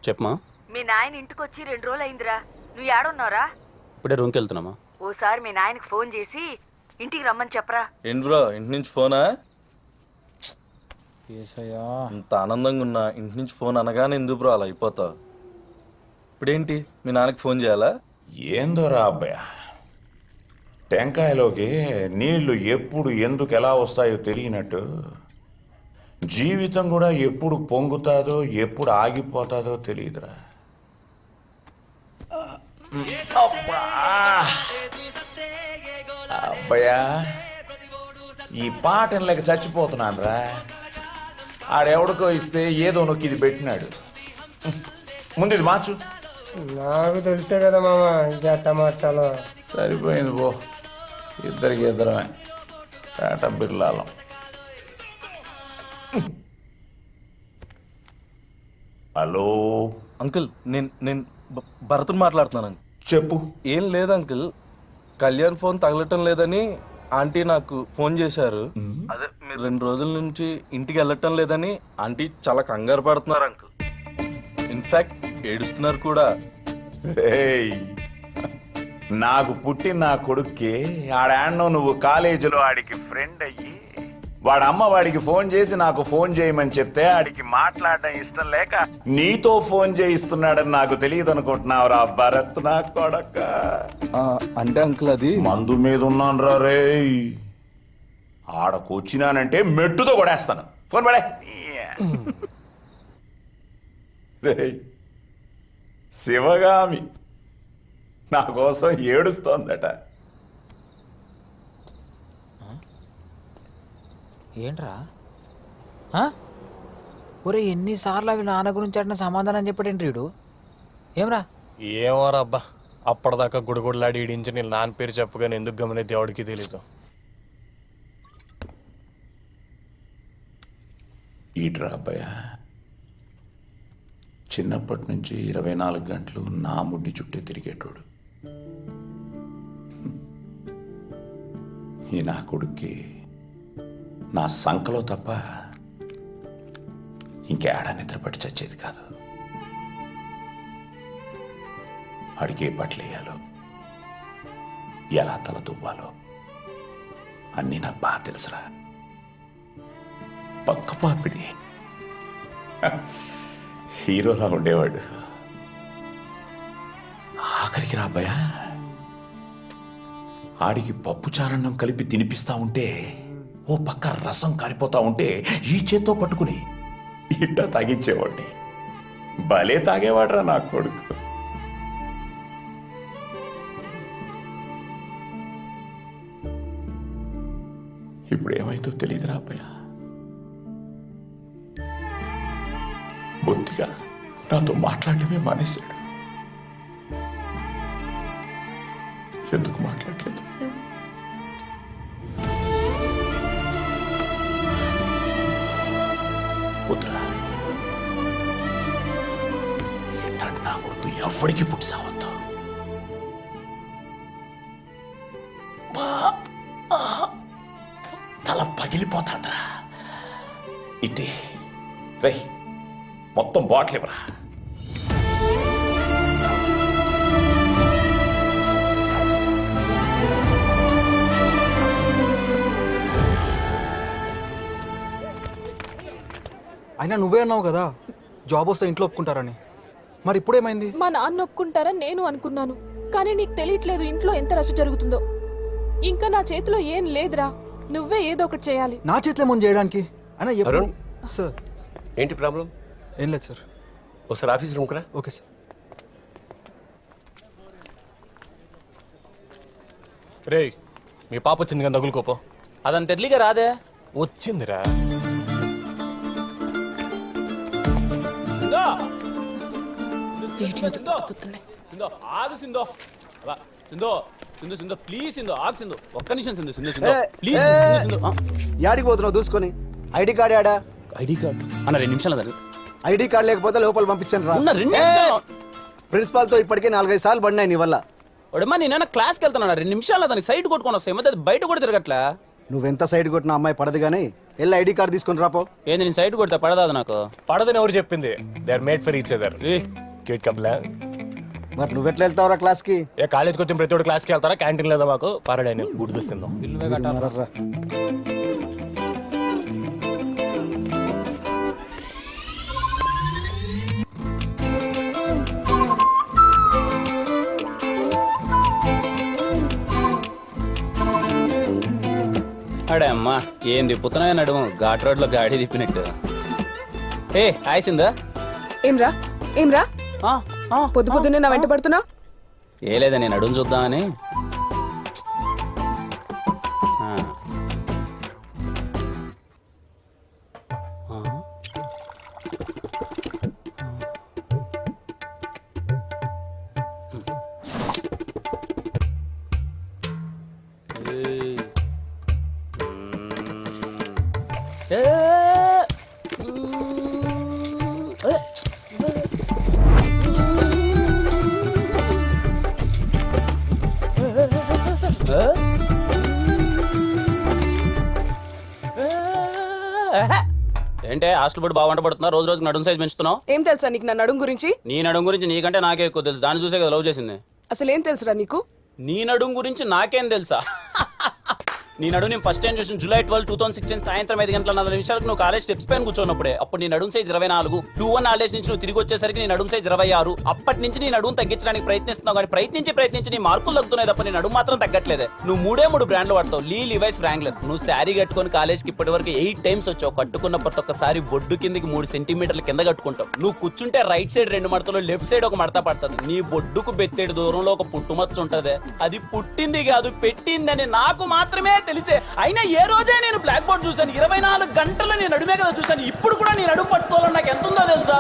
చెప్పమా. మీ నాయన ఇంటికొచ్చి 2 రోజులు అయిందిరా. నువ్వు ఏడున్నావురా? ఇప్పుడే రూమ్కి వెళ్తున్నామా. ఓసారి మీ నాయనకి ఫోన్ చేసి ఇంటికి రమ్మని చెప్పరా. ఏంటి బ్రో, ఇంటి నుంచి ఫోనా? ఏసయ్యా, అంత ఆనందంగా ఉన్నా ఇంటి నుంచి ఫోన్ అనగానే ఎందుకు బ్రో అలా అయిపోతావు? ఇప్పుడేంటి మీ నాన్నకి ఫోన్ చేయాలా? ఏందోరా అబ్బాయ, టెంకాయలోకి నీళ్లు ఎప్పుడు ఎందుకు ఎలా వస్తాయో తెలియనట్టు జీవితం కూడా ఎప్పుడు పొంగుతాదో ఎప్పుడు ఆగిపోతాదో తెలియదురా. అబ్బయ్యా, ఈ పాటను లేక చచ్చిపోతున్నాను రా. ఆడెవడికో ఇస్తే ఏదో నొక్కి ఇది పెట్టినాడు. ముందు ఇది మార్చు. నాకు తెలిసే కదా మామ, ఇంకెట్ట మార్చాలో. సరిపోయింది పో, ఇద్దరికి ఇద్దరమే టాటా బిర్లాలం. హలో అంకుల్, నేను భరత్ని మాట్లాడుతున్నాను. చెప్పు. ఏం లేదు అంకుల్, కళ్యాణ్ ఫోన్ తగలటం లేదని ఆంటీ నాకు ఫోన్ చేశారు. అదే మీరు 2 రోజుల నుంచి ఇంటికి వెళ్ళటం లేదని ఆంటీ చాలా కంగారు పడుతున్నారు అంకుల్. ఇన్ఫాక్ట్ ఏడుస్తున్నారు కూడా. ఏయ్, నాకు పుట్టిన నా కొడుక్కి ఆడాన్నో నువ్వు కాలేజీలో ఆడికి ఫ్రెండ్ అయ్యి వాడి అమ్మ వాడికి ఫోన్ చేసి నాకు ఫోన్ చేయమని చెప్తే ఆడికి మాట్లాడడం ఇష్టం లేక నీతో ఫోన్ చేయిస్తున్నాడని నాకు తెలియదు అనుకుంటున్నావురా భరత్ నా కొడక. అంటే అంకుల్ అది మందు మీద ఉన్నాను రా రే. ఆడకు వచ్చినానంటే మెట్టుతో కొడేస్తాను. ఫోన్ పడే. రేయ్, శివగామి నా కోసం ఏడుస్తోందట. ఏంట్రా? ఒరే, ఎన్నిసార్లు అవి నాన్న గురించి అడిన సమాధానం చెప్పాడేంటి వీడు? ఏమ్రా? ఏమోరా అబ్బా, అప్పటిదాకా గుడిగుడిలాడి ఈడించి నేను నాన్న పేరు చెప్పగానే ఎందుకు గమనే దేవుడికి తెలీదు. ఈట్రా అబ్బాయ, చిన్నప్పటి నుంచి 24 గంటలు నా ముడ్డి చుట్టే తిరిగేటోడు. ఈ నా కొడుక్కి నా సంకలో తప్ప ఇంకేడా నిద్రపట్టి చచ్చేది కాదు. అడిగే బట్టలేయాలో ఎలా తల దువ్వాలో అన్నీ నాకు బాగా తెలుసురా. పక్క పాపిడి హీరోలా ఉండేవాడు. ఆఖరికి రా అబ్బాయ, ఆడికి పప్పు చారన్నం కలిపి తినిపిస్తా ఉంటే ఓ పక్క రసం కారిపోతా ఉంటే ఈ చేత్తో పట్టుకుని ఇట్ట తాగించేవాడిని. భలే తాగేవాడ్రా నా కొడుకు. ఇప్పుడు ఏమైందో తెలియదురా అబ్బాయ. బొత్తిగా నాతో మాట్లాడటమే మానేశాడు. ఎందుకు మాట్లాడలేదు? వద్దురా, ఇట్లాంటి నా కొడుకు ఎవరికి పుట్టి సావద్దు. తల పగిలిపోతాందిరా. ఇట్టి రై, మొత్తం బాటిల్ ఇవ్వరా. అయినా నువ్వే అన్నావు కదా జాబ్ వస్తే ఇంట్లో ఒప్పుకుంటారని. మరి ఇప్పుడేమైంది? మా నాన్న ఒప్పుకుంటారని నేను అనుకున్నాను, కానీ నీకు తెలియట్లేదు ఇంట్లో ఎంత రచ్చ జరుగుతుందో. ఇంకా నా చేతిలో ఏం లేదురా, నువ్వే ఏదో ఒకటి చేయాలి. నా చేతిలో ముందు చేయడానికి అయినా ఎప్పుడు? సార్ ఏంటి ప్రాబ్లం? ఏం లేదు సార్. ఒకసారి ఆఫీస్ రూమ్కి రా. Okay sir. రేయ్, మీ పాప వచ్చింది కదా, తగులుకోపో. అదంత ఎర్లీగా రాదే. వచ్చిందిరా. ఆగు సిందో, సిందో సింధు సింధు ప్లీజ్ సింధు, ఆగు సింధు, ఒక్క నిమిషం సింధు, సింధు సింధు ప్లీజ్ సింధు. యాడికి పోతున్నావు దూసుకొని? ఐడి కార్డు యాడా? ఐడి కార్డు అన్న 2 నిమిషాలు దగ్గర. ఐడి కార్డు లేకపోతే లోపల పంపించాను రా. ఉన్న 2 నిమిషాలు. ప్రిన్సిపాల్ తో ఇప్పటికే 4-5 సార్లు పడినాయి నీ వల్ల. ఒడమ్మా, నేనైనా క్లాస్కి వెళ్తాను, 2 నిమిషాలు దానికి సైడ్ కొట్టుకొని వస్తాయి, మధ్య బయట కూడా తిరగట్లా. నువ్వెంత సైడ్ కొట్టిన అమ్మాయి పడదు కానీ వెళ్ళి ఐడి కార్డు తీసుకొని రాపో. ఏంది నేను సైట్ కొడతా పడదాదు నాకు. పడదని ఎవరు చెప్పింది? They are made for each other. Cute కప్లా. మరి నువ్వెట్లా వెళ్తావురా క్లాస్కి? ఏ కాలేజ్కి వచ్చిన ప్రతి ఒక్కటి క్లాస్కి వెళ్తారా? క్యాంటీన్ లేదా మాకు? పారడైన గుడి దొస్తుందాం. ఇల్లువే కట్టాలరా. అడే అమ్మా ఏం తిప్పుతున్నాయి నడుము ఘాట్ రోడ్ లో గాడి తిప్పినట్టు. ఏ హాయ్ సిందా. ఏమ్రా ఏమ్రా పొద్దు పొద్దున్నే నా వెంట పడుతున్నా? ఏ లేదా నేను అడుగు చూద్దామని. ఏంటే హాస్టల్ బడి బాగుంట పడుతున్నా? రోజు రోజుకి నడుము సైజ్ పెంచుతున్నావు. ఏం తెలుసా నీకు నా నడుం గురించి? నీ నడుము గురించి నీకంటే నాకే ఎక్కువ తెలుసు. దాన్ని చూసే కదా లవ్ చేసింది. అసలు ఏం తెలుసురా నీకు? నీ నడుం గురించి నాకేం తెలుసా? నీ నడుము నేను ఫస్ట్ టైం చూసిన July 12, 2016 సాయంత్రం 5:40 నువ్వు కాలేజ్ స్టెప్స్ పైన కూర్చోన్నప్పుడే. అప్పుడు నీ నడుము సైజ్ 24. 2-1 హాలిడేస్ నుంచి నువ్వు తిరిగి వచ్చేసరికి నీ నడుము సైజ్ 26. అప్పటి నుంచి నీ నడుము తగ్గించడానికి ప్రయత్నిస్తున్నావు, కానీ ప్రయత్నించి నీ మార్కులు తగ్గుతున్నాయి తప్ప నీ నడుము మాత్రం తగ్గట్లేదే. నువ్వు 3 బ్రాండ్లు వాడతావు. లివైస్, వ్రాంగ్లర్. నువ్వు శారీ కట్టుకొని కాలేజ్కి ఇప్పటి వరకు 8 టైమ్స్ వచ్చావు. కట్టుకున్న ప్రతి ఒక్కసారి బొడ్డు కిందకి 3 సెంటీమీటర్ల కింద కట్టుకుంటావు. నువ్వు కూర్చుంటే రైట్ సైడ్ 2 మడతలు, లెఫ్ట్ సైడ్ 1 మడత పడుతుంది. నీ బొడ్డుకు బెత్తేడు దూరంలో ఒక పుట్టుమచ్చ ఉంటదే. అది పుట్టింది కాదు పెట్టిందని నాకు మాత్రమే తెలిసే. అయినా ఏ రోజే నేను బ్లాక్ బోర్డ్ చూశాను? 24 గంటలు నేను నడుమే కదా చూశాను. ఇప్పుడు కూడా నేను నడుము పట్టుకోవాలని నాకు ఎంత ఉందో తెలుసా?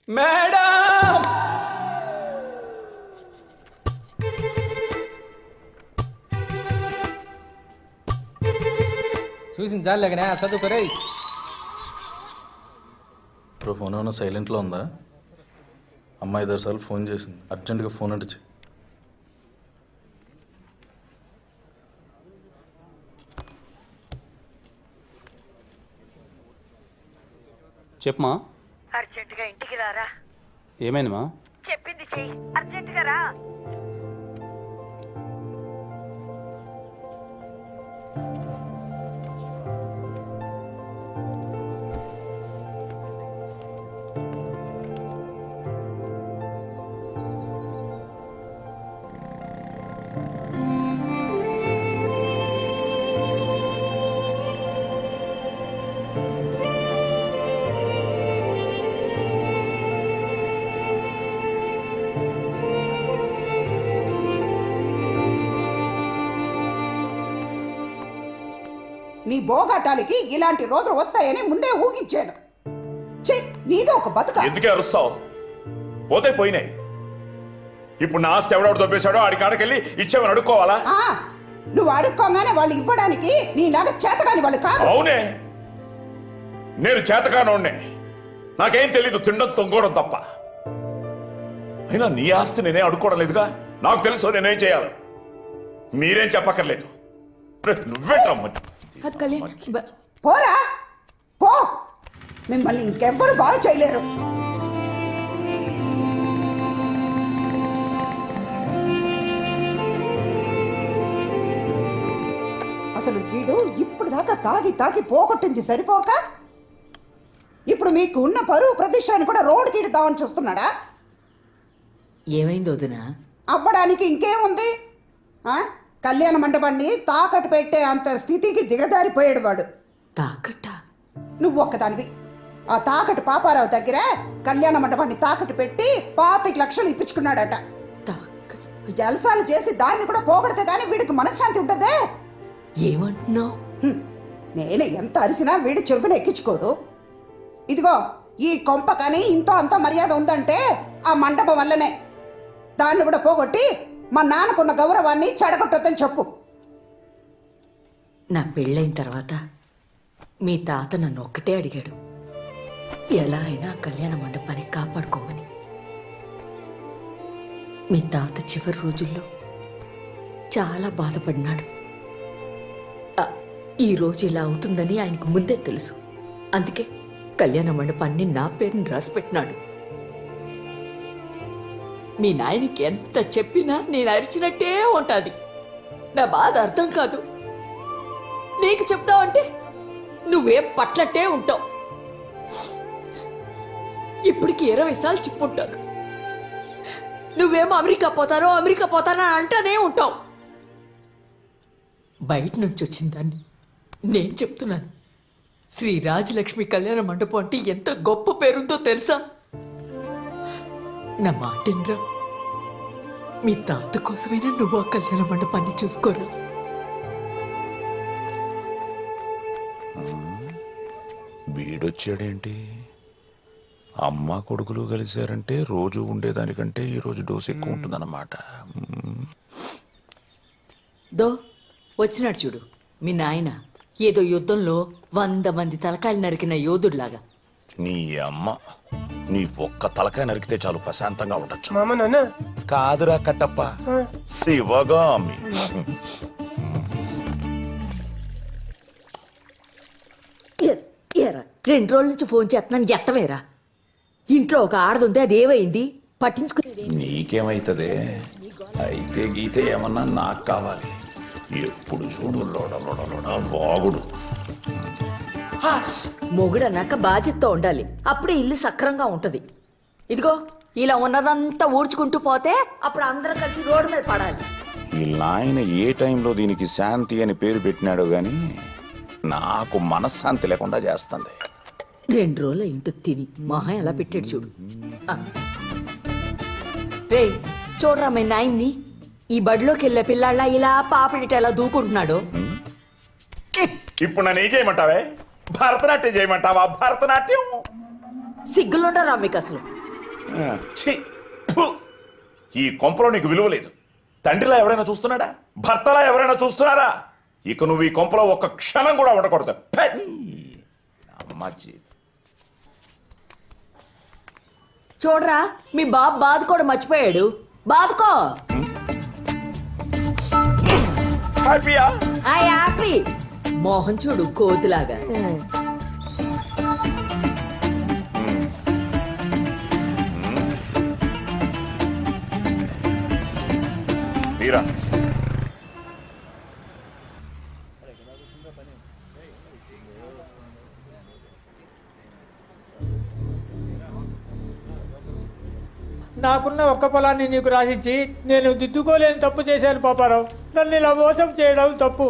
మేడం చూసిన చాలేకనే చదువుకోరే. ఇప్పుడు ఫోన్ ఏమైనా సైలెంట్లో ఉందా? అమ్మ 5 సార్లు ఫోన్ చేసింది. అర్జెంటుగా ఫోన్ అంటే చెయ్యి. చెప్పమా. అర్జెంటుగా ఇంటికి రారా. ఏమైందమ్మా? చెప్పింది చెయ్యి. అర్జెంటుగా రా. నీ బోగాటాలకి ఇలాంటి రోజులు వస్తాయని ముందే ఊహించాను. నీదో ఒక బతుక. ఎందుకే అరుస్తావు? పోతే పోయినాయి. ఇప్పుడు నా ఆస్తి ఎవడెవడు దొబ్బేశాడో ఆడి కాడకెళ్ళి ఇచ్చేవని అడుక్కోవాలా? నువ్వు అడుక్కోగానే వాళ్ళు ఇవ్వడానికి నీలాగా చేతగాని వాళ్ళు కాదు. అవునే, నేను చేతకానోడ్నే. నాకేం తెలీదు తినడం తొంగోవడం తప్ప. అయినా నీ ఆస్తి నేనే అడుక్కోవడం లేదుగా. నాకు తెలుసు నేనేం చేయాలి. మీరేం చెప్పక్కర్లేదు. నువ్వే రమ్మని. పోరా పో. మిమ్మల్ని ఇంకెవ్వరు బాగు చేయలేరు. అసలు వీడు ఇప్పుడు దాకా తాగి పోగొట్టింది సరిపోక ఇప్పుడు మీకు ఉన్న పరువు ప్రతిష్టాన్ని కూడా రోడ్డుకి ఇడతామని చూస్తున్నాడా? ఏమైంది వదినా? అవ్వడానికి ఇంకేముంది? కళ్యాణ మండపాన్ని తాకట్టు పెట్టే అంత స్థితికి దిగజారిపోయాడు వాడు. తాకట్ట? నువ్వు ఒక్కదానివి. ఆ తాకట్టు పాపారావు దగ్గర కళ్యాణ మండపాన్ని తాకట్టు పెట్టి 25 లక్షలు ఇప్పించుకున్నాడట. జలసాలు చేసి దాన్ని కూడా పోగొడితే గానీ వీడికి మనశ్శాంతి ఉంటదే. ఏమంటున్నావు? నేను ఎంత అరిసినా వీడి చెవున ఎక్కించుకోడు. ఇదిగో ఈ కొంప కానీ ఇంతో అంత మర్యాద ఉందంటే ఆ మండపం వల్లనే. దాన్ని కూడా పోగొట్టి మా నాన్నకున్న గౌరవాన్ని చెడగొట్టొద్దని చెప్పు. నా పెళ్ళైన తర్వాత మీ తాత నన్ను ఒక్కటే అడిగాడు, ఎలా అయినా కళ్యాణ మండపాన్ని కాపాడుకోమని. మీ తాత చివరి రోజుల్లో చాలా బాధపడినాడు. ఈ రోజు ఇలా అవుతుందని ఆయనకు ముందే తెలుసు. అందుకే కళ్యాణ మండపాన్ని నా పేరుని రాసిపెట్టినాడు. మీ నాయనకి ఎంత చెప్పినా నేను అరిచినట్టే ఉంటుంది. నా బాధ అర్థం కాదు. నీకు చెప్తావంటే నువ్వేం పట్లట్టే ఉంటావు. ఇప్పటికి 20 సార్లు చెప్పుంటాను. నువ్వేమో అమెరికా పోతానో అంటానే ఉంటావు. బయట నుంచి వచ్చిందాన్ని నేను చెప్తున్నాను. శ్రీ రాజలక్ష్మి కళ్యాణ మండపం అంటే ఎంత గొప్ప పేరుందో తెలుసా? నా మాటిన్రా, మీ తాత కోసమైనా నువ్వు ఆ కళ్యాణ మండపాన్ని చూసుకోరా. వీడొచ్చాడేంటి? అమ్మ కొడుకులు కలిశారంటే రోజు ఉండేదానికంటే ఈరోజు డోసు ఎక్కువ ఉంటుందన్నమాట. దో వచ్చినాడు చూడు మీ నాయన. ఏదో యుద్ధంలో 100 మంది తలకాయలు నరికిన యోధుడిలాగా. నీ అమ్మ, నీ ఒక్క తలకాయ నరికితే చాలు ప్రశాంతంగా ఉండొచ్చు. మామ నాన్న కాదురా కట్టప్ప, శివగామి. ఏరా 2 రోజుల నుంచి ఫోన్ చేస్తున్నాను, ఎత్తవేరా? ఇంట్లో ఒక ఆడదుంది, అది ఏమైంది? పట్టించుకునేది నీకేమైతుందే? అయితే గీతే ఏమన్నా నాకు కావాలి. ఎప్పుడు చూడు లోడ లోడ లోడ వాగుడు. మొగుడన్నాక బాధ్యతతో ఉండాలి. అప్పుడే ఇల్లు సక్రంగా ఉంటది. ఇదిగో ఇలా ఉన్నదంతా ఊడ్చుకుంటూ పోతే అప్పుడు అందరం కలిసి రోడ్డు మీద పడాలి. ఈ నాయన ఏ టైంలో దీనికి శాంతి అని పేరు పెట్టినాడో గాని నాకు మనశ్శాంతి లేకుండా చేస్తుంది. 2 రోజుల ఇంటి తిని మహా ఎలా పెట్టాడు చూడు. రే చూడరా మీ నాయన్ని, ఈ బడిలోకి వెళ్ళే పిల్లాళ్ళ ఇలా పాపడిట ఎలా దూకుంటున్నాడు. ఇప్పుడు నన్ను ఏం చేయమంటావే? భరతనాట్యం చేయమంటావా? భరతనాట్యం సిగ్గులుండరా మీకు అసలు? ఛీ! ఫు! ఈ కొంపలో నీకు విలువ లేదు. తండ్రిలా ఎవరైనా చూస్తున్నాడా? భర్తలా ఎవరైనా చూస్తున్నారా? ఇక నువ్వు ఈ కొంపలో ఒక్క క్షణం కూడా ఉండకూడదు. అమ్మ చేతి చూడరా మీ బాబు బాదుకోవడం మర్చిపోయాడు. బాదుకో. హ్యాపీయా? హ్యాపీ. మోహన్ చూడు కోతులాగా. మీరా నాకున్న ఒక్క పొలాన్ని నీకు రాసిచ్చి నేను దిద్దుకోలేని తప్పు చేశాను పాపారావు. నన్ను ఇలా మోసం చేయడం తప్పు.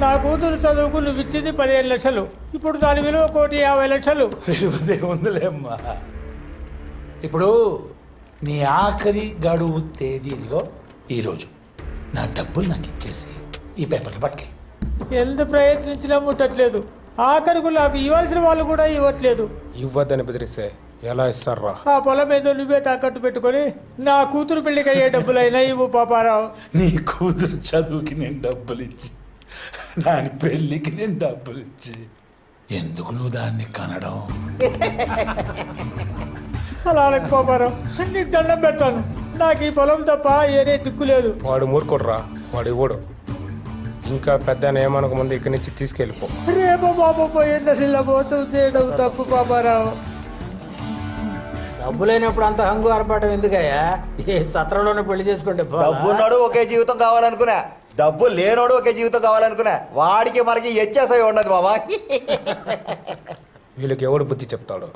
నా కూతురు చదువుకు నువ్వు ఇచ్చింది 15 లక్షలు. ఇప్పుడు దాని విలువ 1,50,00,000. ఉందిలేమ్మా. ఇప్పుడు నీ ఆఖరి గడువు తేదీ ఇదిగో ఈరోజు. నా డబ్బులు నాకు ఇచ్చేసి ఈ పేపర్లు పట్టుకెళ్ళి. ఎంత ప్రయత్నించినా ముట్టట్లేదు. ఆఖరికి నాకు ఇవ్వాల్సిన వాళ్ళు కూడా ఇవ్వట్లేదు. ఇవ్వద్దని బెదిరిస్తే ఎలా ఇస్తారా? ఆ పొలం ఏదో నువ్వే తాకట్టు పెట్టుకొని నా కూతురు పెళ్లికి అయ్యే డబ్బులైనా ఇవ్వు పాపారావు. నీ కూతురు చదువుకి నేను డబ్బులు ఇచ్చి, దాని పెళ్ళికి నేను డబ్బులు ఇచ్చి, ఎందుకు నువ్వు దాన్ని కనడం? అలా అనకు పాపారావు, నీకు దండం పెడతాను. నాకు ఈ పొలం తప్ప ఏదే దిక్కు లేదు. వాడు మూర్ఖుడురా, వాడు ఇవ్వడు. ఇంకా పెద్ద ఏమనక ముందు ఇక్కడి నుంచి తీసుకెళ్ళిపో. రేపో బాబు పోయిన ఇలా మోసం చేయడం తప్పు పాపారావు. డబ్బు లేనప్పుడు అంత హంగు ఆర్పాటం ఎందుకయ్యా? ఏ సత్రంలోనే పెళ్లి చేసుకుంటే డబ్బున్నాడు ఒకే జీవితం కావాలనుకున్నా, డబ్బు లేనోడు ఒకే జీవితం కావాలనుకున్నా. వాడికి మనకి హెచ్చేసై ఉండదు బాబా. వీళ్ళకి ఎవడు బుద్ధి చెప్తాడు?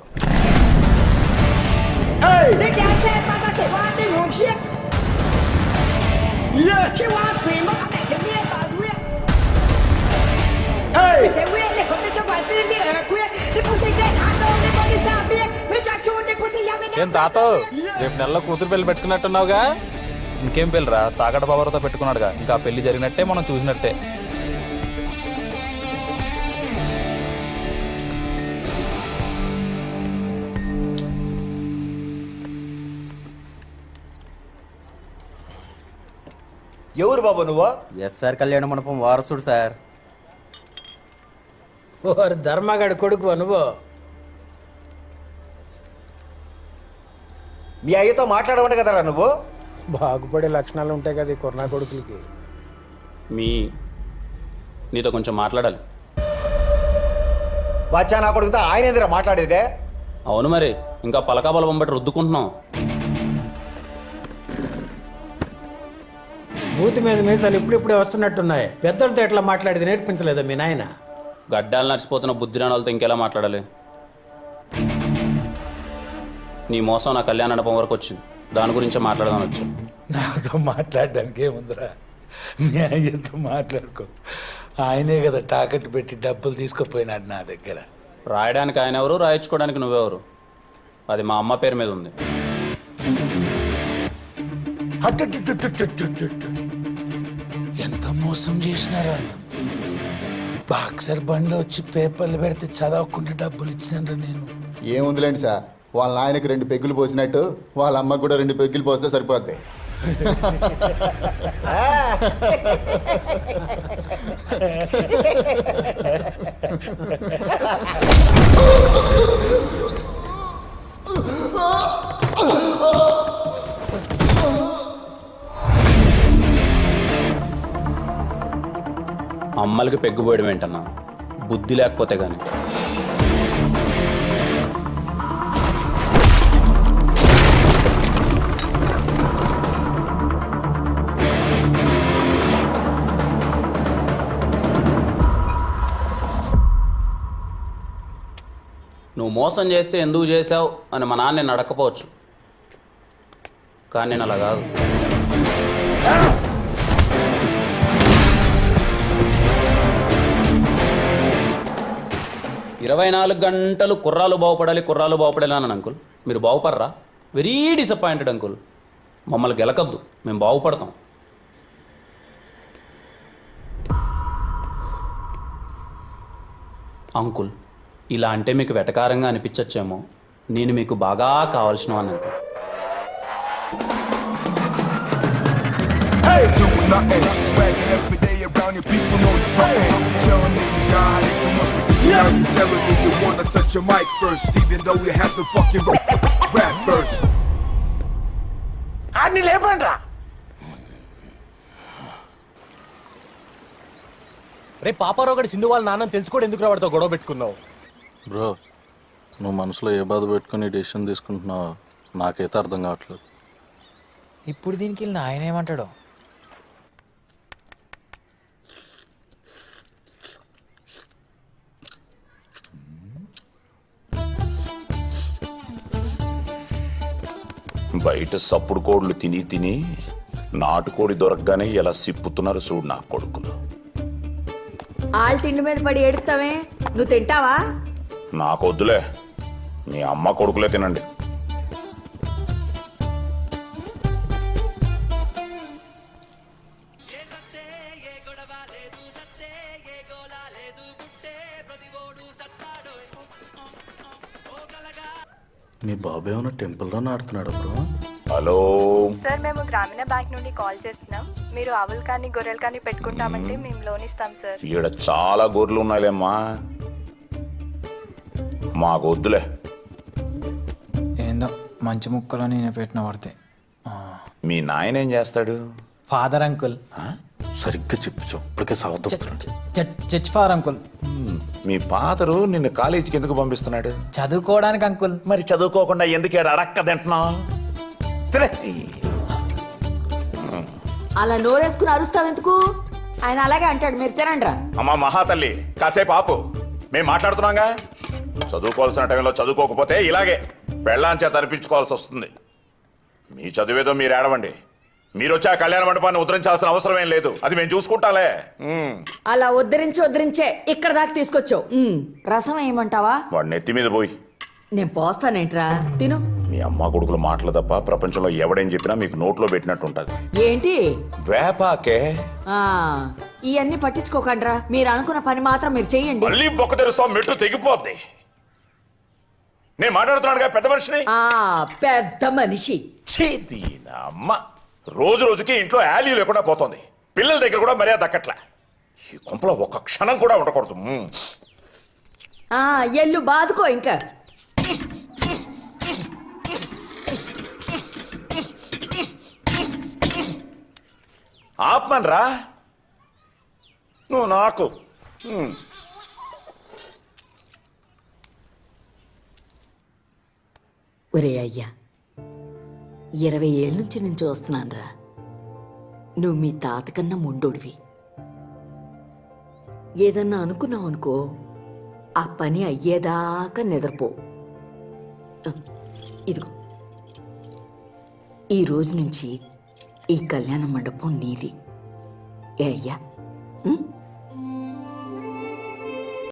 ఏం తాత, రేపు నెలలో కూతురు పెళ్లి పెట్టుకున్నట్టున్నావుగా? ఇంకేం పెళ్ళిరా, తాగడ బాబుతో పెట్టుకున్నాడుగా. ఇంకా పెళ్లి జరిగినట్టే, మనం చూసినట్టే. ఎవరు బాబు నువ్వు? ఎస్ సార్, కళ్యాణ మండపం వారసుడు సార్. ఓరి ధర్మగాడి కొడుకు నువ్వు. మీ అయ్యతో మాట్లాడమంట కదరా నువ్వు. బాగుపడే లక్షణాలు ఉంటాయి కదా ఈ కొరనా కొడుకులకి. నీతో కొంచెం మాట్లాడాలి. బచ్చా నా కొడుకుతో ఆయన ఎందుకు మాట్లాడేదే? అవును మరి, ఇంకా పలకా బలం బట్టి రుద్దుకుంటున్నాం. మూతి మీద మీసాలు ఇప్పుడిప్పుడే వస్తున్నట్టున్నాయి. పెద్దలతో ఎట్లా మాట్లాడేది నేర్పించలేదా మీ నాయన? గడ్డాలు నడిచిపోతున్న బుద్ధిరాని వాళ్ళతో ఇంకెలా మాట్లాడాలి? నీ మోసం నా కళ్యాణ మండపం వరకు వచ్చింది. దాని గురించే మాట్లాడదాని వచ్చాను. నాతో మాట్లాడడానికి ఏముందిరా, మీ అయ్యతో మాట్లాడుకో. ఆయనే కదా తాకట్టు పెట్టి డబ్బులు తీసుకుపోయినాడు నా దగ్గర. రాయడానికి ఆయన ఎవరు, రాయించుకోవడానికి నువ్వెవరు? అది మా అమ్మ పేరు మీద ఉంది. అట్టట్టట్టట్టట్టట్టట్ట. ఎంత మోసం చేసినారా నన్ను. బాక్సర్ బండ్లో వచ్చి పేపర్లు పెడితే చదవకుండా డబ్బులు ఇచ్చినారా నేను. ఏముందిలేండి సార్, వాళ్ళ ఆయనకు 2 పెగ్గులు పోసినట్టు వాళ్ళ అమ్మకు కూడా 2 పెగ్గులు పోస్తే సరిపోద్ది. అమ్మలకి పెగ్గుపోయడం ఏంటన్నా, బుద్ధి లేకపోతే గాని. నువ్వు మోసం చేస్తే ఎందుకు చేశావు అని మా నాన్న నేను అడగకపోవచ్చు, కానీ నేను అలా కాదు. 24 గంటలు కుర్రాలు బాగుపడాలి అని అంకుల్. మీరు బాగుపడరా? Very disappointed uncle. మమ్మల్ని గెలకద్దు, మేము బాగుపడతాం. అంకుల్, ఇలా అంటే మీకు వెటకారంగా అనిపించచ్చేమో, నేను మీకు బాగా కావాల్సిన వాడిని అంకుల్. అన్ని లేపండ్రా. రే పాపారావు గడి సింధు వాళ్ళ నాన్నని తెలుసుకోవడం ఎందుకు రావడంతో గొడవ పెట్టుకున్నావు? బ్రో, నువ్వు మనసులో ఏ బాధ పెట్టుకుని డెసిషన్ తీసుకుంటున్నావో నాకైతే అర్థం కావట్లేదు. ఇప్పుడు దీనికి వెళ్ళిన ఆయన ఏమంటాడో. బయట సప్పుడు కోళ్ళు తిని తిని నాటుకోడి దొరకగానే ఎలా సిప్పుతున్నారు చూడు నా కొడుకులు. ఆళ్ళ తిండి మీద పడి ఏడుస్తావే, నువ్వు తింటావా? నాకొద్దులే, మీ అమ్మ కొడుకులే తినండి. మీ బాబు ఏమైనా టెంపుల్లో ఆడుతున్నాడు బ్రో? హలో సార్, మేము గ్రామీణ బ్యాంక్ నుండి కాల్ చేస్తున్నాం. మీరు ఆవులు కానీ గొర్రెలు కానీ పెట్టుకుంటామంటే మేము లోన్ ఇస్తాం సార్. ఈడ చాలా గొర్రెలు ఉన్నాయిలేమ్మా, మాకు వద్దులే. ఏందో మంచి ముక్కలో నేను పెట్టిన పడితే. మీ నాయన ఏం చేస్తాడు? Father uncle. సరిగ్గా చెప్పు, ఇప్పటికే సవతం. Church father uncle. మీ ఫాదరు నిన్ను కాలేజీకి ఎందుకు పంపిస్తున్నాడు? చదువుకోవడానికి అంకుల్. మరి చదువుకోకుండా ఎందుకు ఈడ అడక్క తింటున్నావు? అలా నోరేసుకుని అరుస్తావెందుకు? ఆయన అలాగే అంటాడు, మీరు తినండ్రా. అమ్మా మహాతల్లి, కాసేపు ఆపు, మేము మాట్లాడుతున్నాగా. చదువుకోవాల్సిన టైంలో చదువుకోకపోతే ఇలాగే పెళ్ళాంచే తరిపించుకోవాల్సి వస్తుంది. మీ చదివేదో మీరు ఏడవండి. మీరు వచ్చి ఆ కళ్యాణ మండపాన్ని ఉద్ధరించాల్సిన అవసరం ఏం లేదు, అది మేము చూసుకుంటాలే. అలా ఉద్ధరించే ఇక్కడ దాకా తీసుకొచ్చావు. రసం ఏమంటావా? వాడి నెత్తి మీద పోయి. నేను పోస్తానేంట్రా, తిను. మీ అమ్మ కొడుకుల మాటలు తప్ప ప్రపంచంలో ఎవడేం చెప్పినా మీకు నోట్లో పెట్టినట్టు ఉంటది. ఏంటి వేపాకే? ఇవన్నీ పట్టించుకోకండ్రా, మీరు అనుకున్న పని మాత్రం మీరు చెయ్యండి. మళ్ళీ బొక్క తెరుస్తాం, మెట్టు తెగిపోద్ది. నేను మాట్లాడుతున్నాడుగా పెద్ద మనిషిని. పెద్ద మనిషి చేతి అమ్మ రోజు రోజుకి ఇంట్లో యాలీ లేకుండా పోతుంది. పిల్లల దగ్గర కూడా మర్యాద దక్కట్లే. ఈ కొంపలో ఒక్క క్షణం కూడా ఉండకూడదు. ఎల్లు బాదుకో ఇంకా. ఆపమనరా నువ్వు నాకు. ఒరే అయ్యా, 20 ఏళ్ళ నుంచి నేను చూస్తున్నానురా. నువ్వు మీ తాతకన్నా ముండోడివి. ఏదన్నా అనుకున్నావు అనుకో, ఆ పని అయ్యేదాకా నిద్రపో. ఇదిగో, ఈ రోజు నుంచి ఈ కళ్యాణ మండపం నీది. ఏ అయ్యా,